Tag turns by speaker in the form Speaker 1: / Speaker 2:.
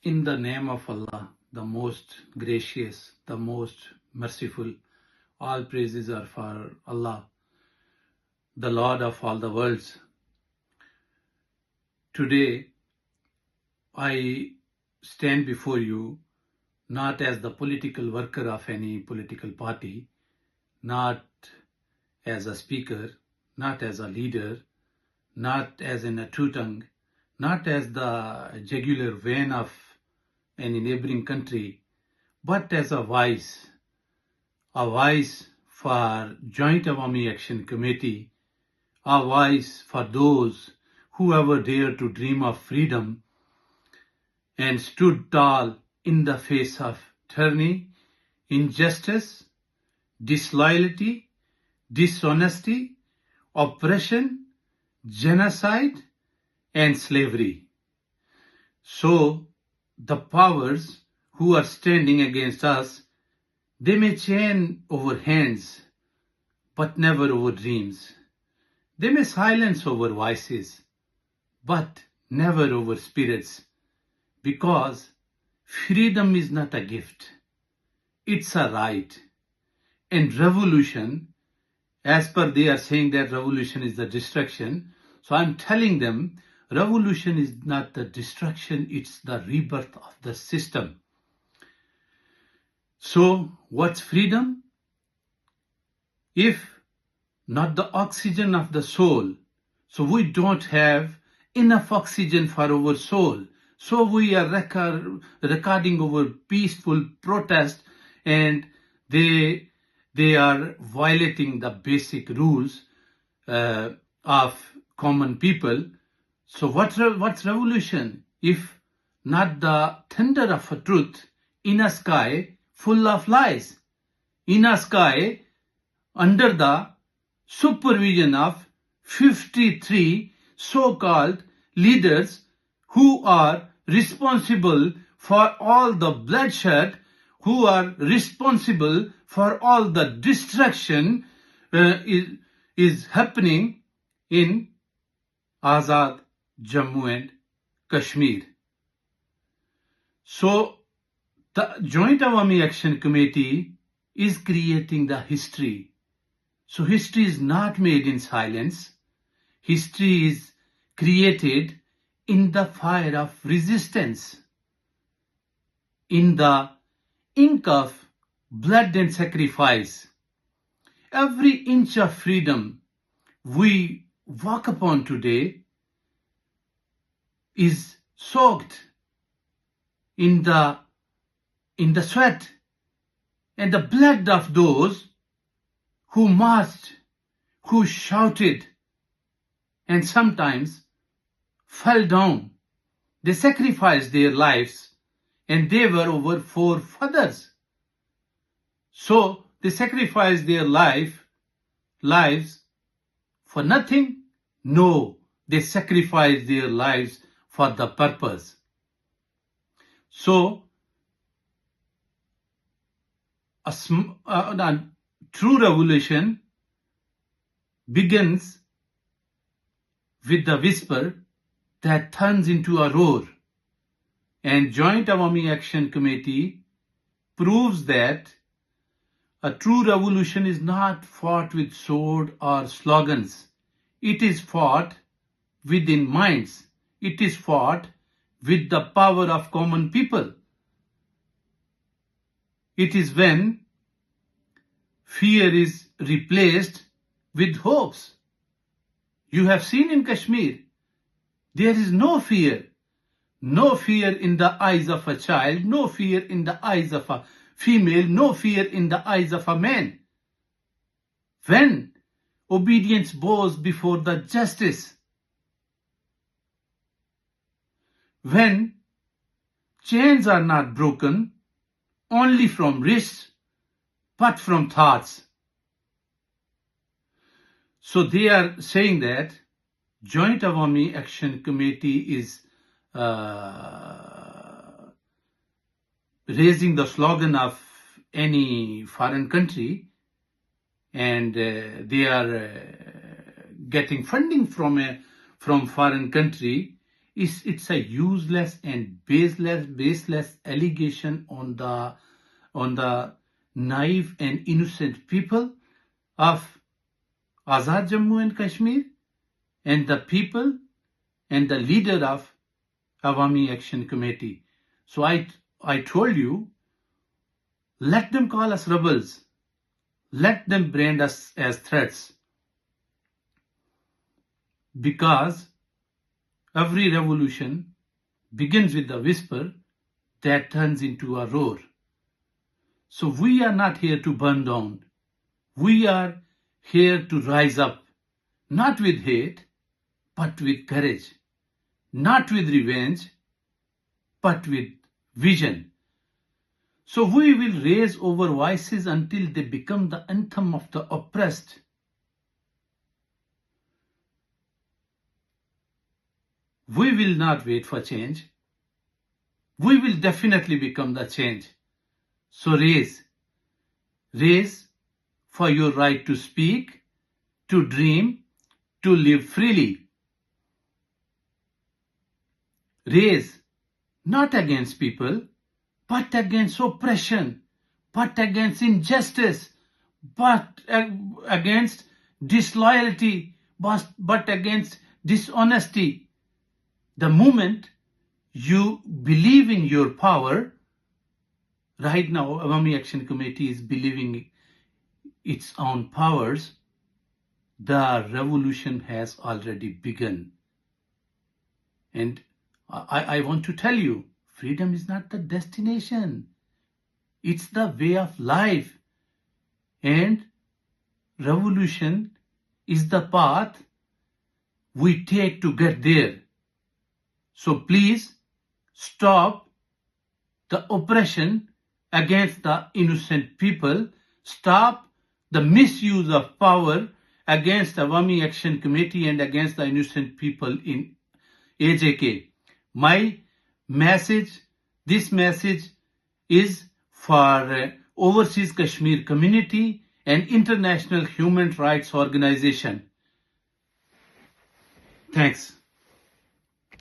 Speaker 1: In the name of Allah, the most gracious, the most merciful, all praises are for Allah, the Lord of all the worlds. Today, I stand before you not as the political worker of any political party, not as a speaker, not as a leader, not as in a two-tongue, not as the jugular vein of any neighboring country, but as a voice for Joint Awami Action Committee, a voice for those who ever dared to dream of freedom and stood tall in the face of tyranny, injustice, disloyalty, dishonesty, oppression, genocide, and slavery. So, the powers who are standing against us, they may chain over hands, but never over dreams. They may silence over voices, but never over spirits, because freedom is not a gift, it's a right. And revolution, as per they are saying that revolution is the destruction, so I'm telling them, revolution is not the destruction, it's the rebirth of the system. So, what's freedom? If not the oxygen of the soul, so we don't have enough oxygen for our soul. So we are recording our peaceful protest, and they are violating the basic rules of common people. So what's revolution if not the thunder of a truth in a sky full of lies, in a sky under the supervision of 53 so-called leaders who are responsible for all the bloodshed, who are responsible for all the destruction is happening in Azad Jammu and Kashmir. So, the Joint Awami Action Committee is creating the history. So, history is not made in silence. History is created in the fire of resistance, in the ink of blood and sacrifice. Every inch of freedom we walk upon today is soaked in the sweat and the blood of those who marched, who shouted, and sometimes fell down. They sacrificed their lives, and they were our forefathers. So they sacrificed their lives for nothing? No, they sacrificed their lives for the purpose. So, a true revolution begins with the whisper that turns into a roar. And Joint Awami Action Committee proves that a true revolution is not fought with sword or slogans. It is fought within minds. It is fought with the power of common people. It is when fear is replaced with hopes. You have seen in Kashmir, there is no fear. No fear in the eyes of a child, no fear in the eyes of a female, no fear in the eyes of a man. When obedience bows before the justice, when chains are not broken only from wrists, but from thoughts. So they are saying that Joint Awami Action Committee is raising the slogan of any foreign country, and they are getting funding from foreign country It's a useless and baseless allegation on the naive and innocent people of Azad Jammu and Kashmir and the people and the leader of Awami Action Committee. So I told you, let them call us rebels. Let them brand us as threats. Because every revolution begins with a whisper that turns into a roar. So we are not here to burn down. We are here to rise up, not with hate, but with courage. Not with revenge, but with vision. So we will raise our voices until they become the anthem of the oppressed. We will not wait for change. We will definitely become the change. So raise for your right to speak, to dream, to live freely. Raise not against people, but against oppression, but against injustice, but against disloyalty, but against dishonesty. The moment you believe in your power, right now Awami Action Committee is believing its own powers, the revolution has already begun. And I want to tell you, freedom is not the destination. It's the way of life. And revolution is the path we take to get there. So please stop the oppression against the innocent people. Stop the misuse of power against the Awami Action Committee and against the innocent people in AJK. My message, this message is for Overseas Kashmir Community and International Human Rights Organization. Thanks.